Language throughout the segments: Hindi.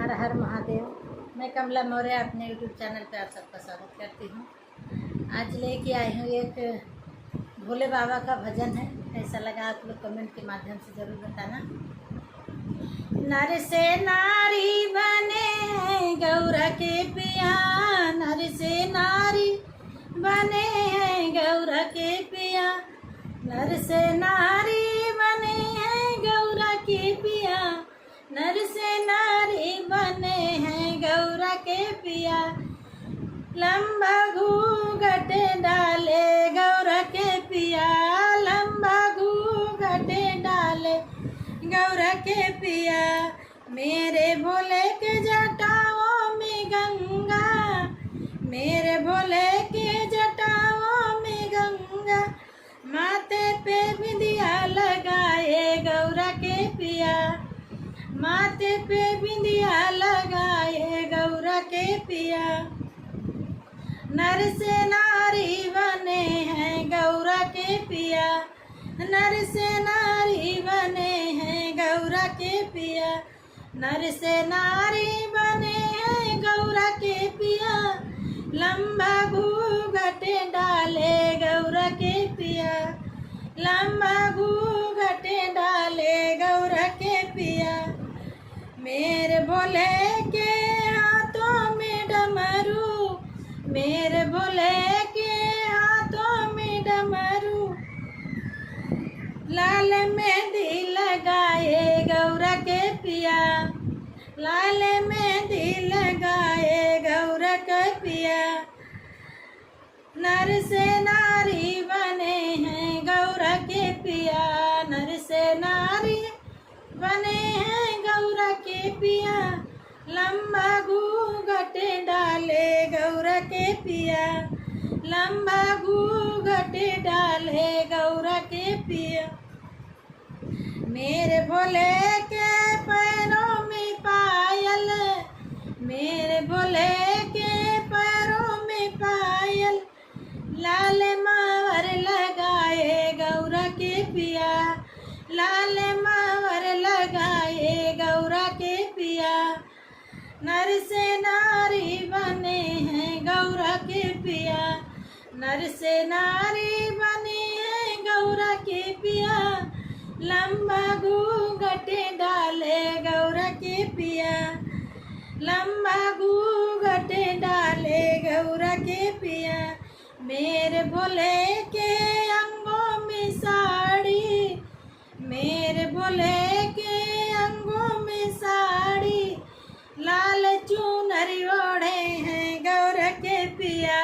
हर हर महादेव। मैं कमला मौर्य अपने यूट्यूब चैनल पर आप सबका स्वागत करती हूँ। आज लेके आई हूँ एक भोले बाबा का भजन है। कैसा लगा आप लोग कमेंट के माध्यम से ज़रूर बताना। नर से नारी बने गौरा के पिया, नर से नारी बने गौरा के पिया, नर से नारी बने गौरा के पिया, नर से नारी बने हैं गौरा के पिया। लंबा घूंघट डाले गौरा के पिया, लंबा घूंघट डाले गौरा के पिया। मेरे भोले के जटाओं में गंगा, मेरे भोले के जटाओं में गंगा, माथे पे बिंदिया लगाए गौरा के पिया, माथे पे बिंदिया लगाए गौरा के पिया। नर से नारी बने हैं गौरा के पिया, नर से नारी बने हैं गौरा के पिया, नर से नारी बने हैं गौरा के पिया। लंबा घूंघट डाले गौरा के पिया, लंबा घूंघट डाले गौरा के पिया। मेरे भोले के हाथों में डमरू, मेरे भोले के हाथों में डमरू, लाल मेहंदी लगाए गौरा के पिया, लाल मेहंदी लगाए गौरा के पिया। नर से नारी बने हैं गौरा के पिया, नर से नारी बने हैं गौरा के पिया। लंबा घूंघट डाले गौरा के पिया, लंबा घूंघट डाले गौरा के पिया। मेरे भोले के पैरों में पायल, मेरे भोले के पैरों में पायल, लाल मावर लगाए गौरा के पिया, लाल मावर लगाए गौरा के पिया। नर से नारी बने हैं गौरा के पिया, नर से नारी बने हैं गौरा के पिया। लंबा घूंघट डाले गौरा के पिया, लंबा घूंघट डाले गौरा के पिया। मेरे भोले के अंगों में साड़ी, मेरे भोले के अंगों में साड़ी, लाल चुनरी ओढ़े हैं गौरा के पिया,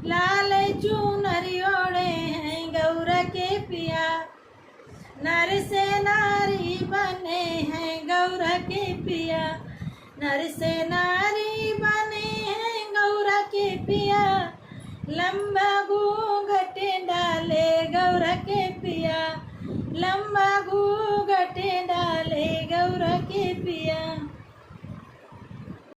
लाल चुनरी ओढ़े हैं गौरा के पिया। नर से नारी बने हैं गौरा के पिया, नर से नारी बने हैं गौरा के पिया। लंबा घूंघट डाले